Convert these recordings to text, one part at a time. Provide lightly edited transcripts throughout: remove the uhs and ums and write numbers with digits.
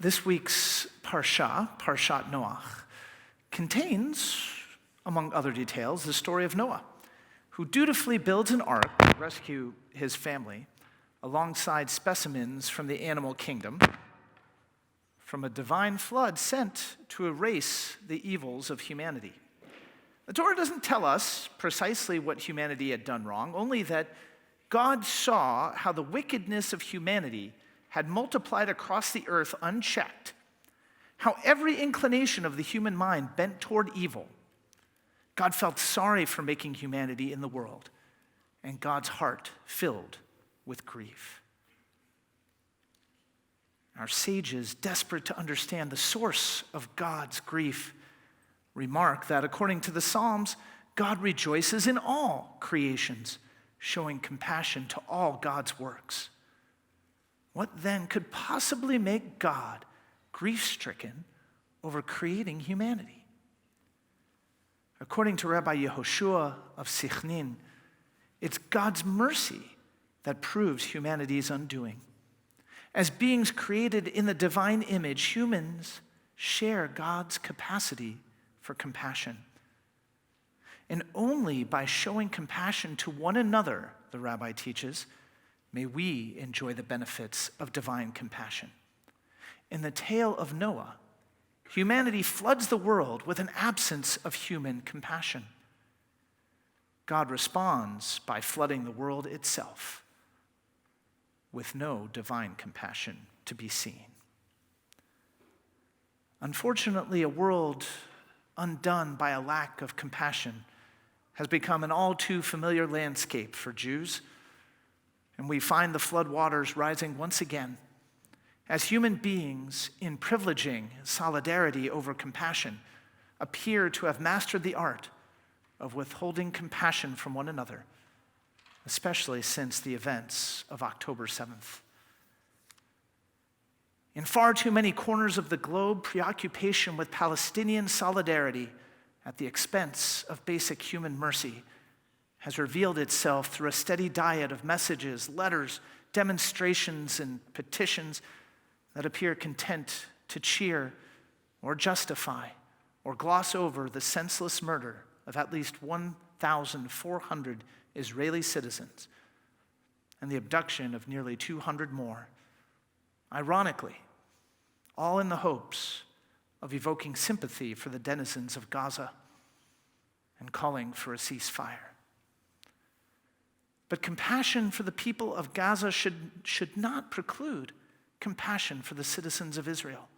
This week's Parsha, Parshat Noach, contains, among other details, the story of Noah, who dutifully builds an ark to rescue his family alongside specimens from the animal kingdom from a divine flood sent to erase the evils of humanity. The Torah doesn't tell us precisely what humanity had done wrong, only that God saw how the wickedness of humanity had multiplied across the earth unchecked, how every inclination of the human mind bent toward evil. God felt sorry for making humanity in the world, and God's heart filled with grief. Our sages, desperate to understand the source of God's grief, remark that according to the Psalms, God rejoices in all creations, showing compassion to all God's works. What then could possibly make God grief-stricken over creating humanity? According to Rabbi Yehoshua of Sichnin, it's God's mercy that proves humanity's undoing. As beings created in the divine image, humans share God's capacity for compassion. And only by showing compassion to one another, the rabbi teaches, may we enjoy the benefits of divine compassion. In the tale of Noah, humanity floods the world with an absence of human compassion. God responds by flooding the world itself with no divine compassion to be seen. Unfortunately, a world undone by a lack of compassion has become an all too familiar landscape for Jews, and we find the flood waters rising once again as human beings, in privileging solidarity over compassion, appear to have mastered the art of withholding compassion from one another, especially since the events of October 7th. In far too many corners of the globe, preoccupation with Palestinian solidarity at the expense of basic human mercy has revealed itself through a steady diet of messages, letters, demonstrations, and petitions that appear content to cheer or justify or gloss over the senseless murder of at least 1,400 Israeli citizens and the abduction of nearly 200 more. Ironically, all in the hopes of evoking sympathy for the denizens of Gaza and calling for a ceasefire. But compassion for the people of Gaza should not preclude compassion for the citizens of Israel.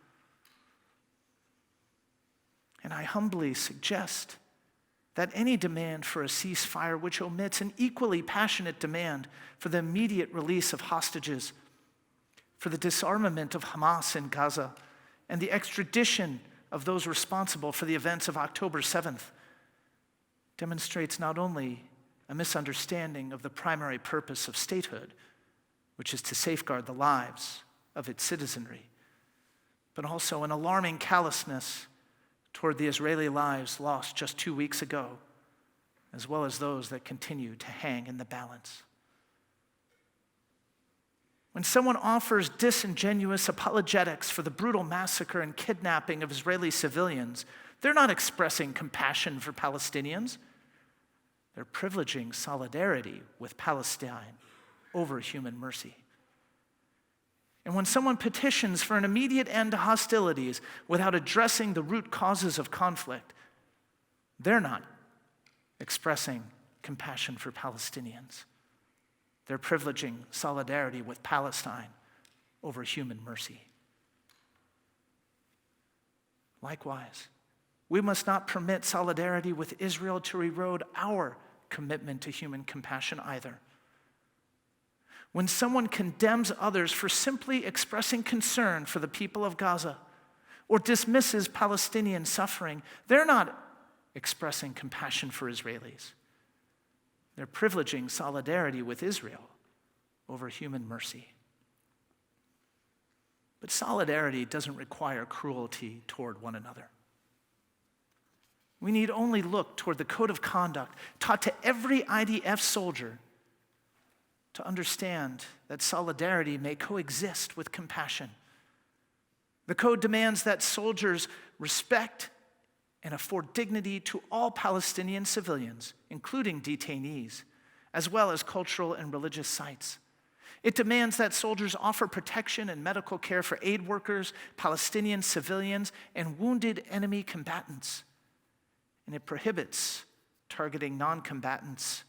And I humbly suggest that any demand for a ceasefire which omits an equally passionate demand for the immediate release of hostages, for the disarmament of Hamas in Gaza, and the extradition of those responsible for the events of October 7th, demonstrates not only a misunderstanding of the primary purpose of statehood, which is to safeguard the lives of its citizenry, but also an alarming callousness toward the Israeli lives lost just 2 weeks ago, as well as those that continue to hang in the balance. When someone offers disingenuous apologetics for the brutal massacre and kidnapping of Israeli civilians, they're not expressing compassion for Palestinians. They're privileging solidarity with Palestine over human mercy. And when someone petitions for an immediate end to hostilities without addressing the root causes of conflict, they're not expressing compassion for Palestinians. They're privileging solidarity with Palestine over human mercy. Likewise, we must not permit solidarity with Israel to erode our commitment to human compassion either. When someone condemns others for simply expressing concern for the people of Gaza or dismisses Palestinian suffering, they're not expressing compassion for Israelis. They're privileging solidarity with Israel over human mercy. But solidarity doesn't require cruelty toward one another. We need only look toward the code of conduct taught to every IDF soldier to understand that solidarity may coexist with compassion. The code demands that soldiers respect and afford dignity to all Palestinian civilians, including detainees, as well as cultural and religious sites. It demands that soldiers offer protection and medical care for aid workers, Palestinian civilians, and wounded enemy combatants. And it prohibits targeting non-combatants,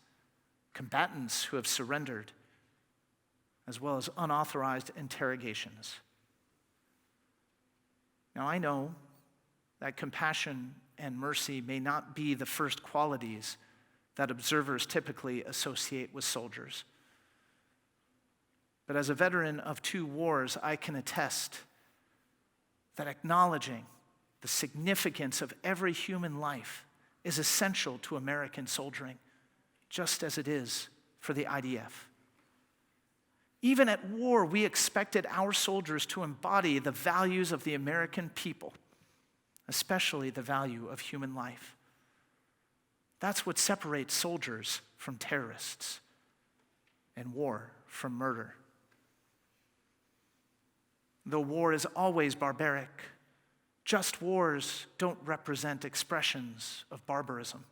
combatants who have surrendered, as well as unauthorized interrogations. Now, I know that compassion and mercy may not be the first qualities that observers typically associate with soldiers. But as a veteran of 2 wars, I can attest that acknowledging the significance of every human life is essential to American soldiering, just as it is for the IDF. Even at war, we expected our soldiers to embody the values of the American people, especially the value of human life. That's what separates soldiers from terrorists and war from murder. Though war is always barbaric, just wars don't represent expressions of barbarism.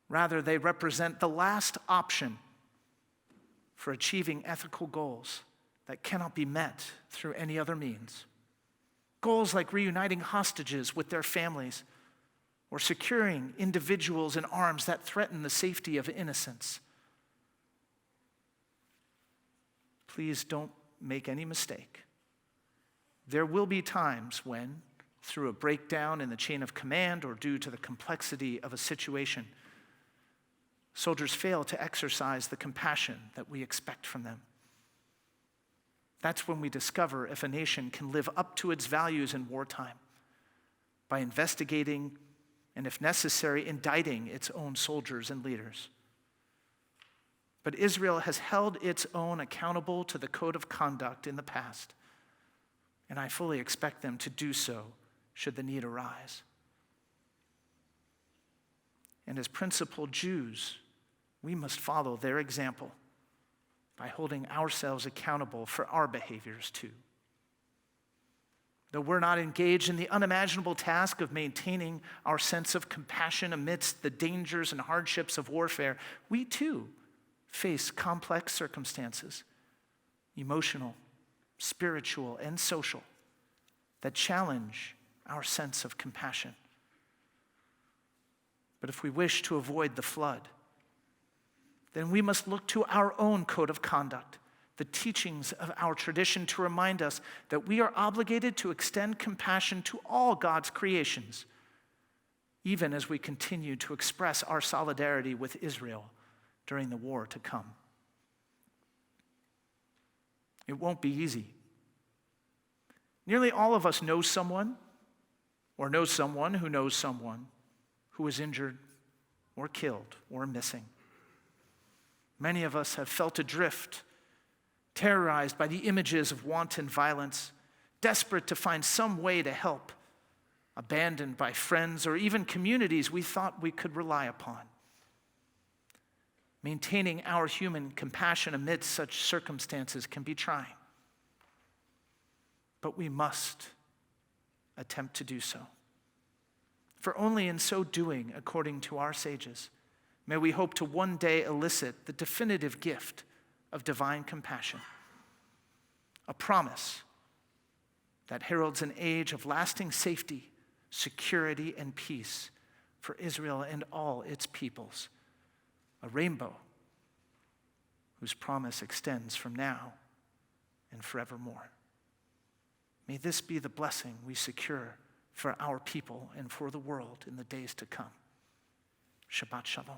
Rather, they represent the last option for achieving ethical goals that cannot be met through any other means. Goals like reuniting hostages with their families or securing individuals in arms that threaten the safety of innocents. Please don't make any mistake. There will be times when, through a breakdown in the chain of command or due to the complexity of a situation, soldiers fail to exercise the compassion that we expect from them. That's when we discover if a nation can live up to its values in wartime by investigating and, if necessary, indicting its own soldiers and leaders. But Israel has held its own accountable to the code of conduct in the past, and I fully expect them to do so should the need arise. And as principled Jews, we must follow their example by holding ourselves accountable for our behaviors too. Though we're not engaged in the unimaginable task of maintaining our sense of compassion amidst the dangers and hardships of warfare, we too face complex circumstances, emotional, spiritual, and social, that challenge our sense of compassion. But if we wish to avoid the flood, then we must look to our own code of conduct, the teachings of our tradition, to remind us that we are obligated to extend compassion to all God's creations, even as we continue to express our solidarity with Israel during the war to come. It won't be easy. Nearly all of us know someone or knows someone who was injured or killed or missing. Many of us have felt adrift, terrorized by the images of wanton violence, desperate to find some way to help, abandoned by friends or even communities we thought we could rely upon. Maintaining our human compassion amidst such circumstances can be trying, but we must attempt to do so. For only in so doing, according to our sages, may we hope to one day elicit the definitive gift of divine compassion, a promise that heralds an age of lasting safety, security, and peace for Israel and all its peoples, a rainbow whose promise extends from now and forevermore. May this be the blessing we secure for our people and for the world in the days to come. Shabbat Shalom.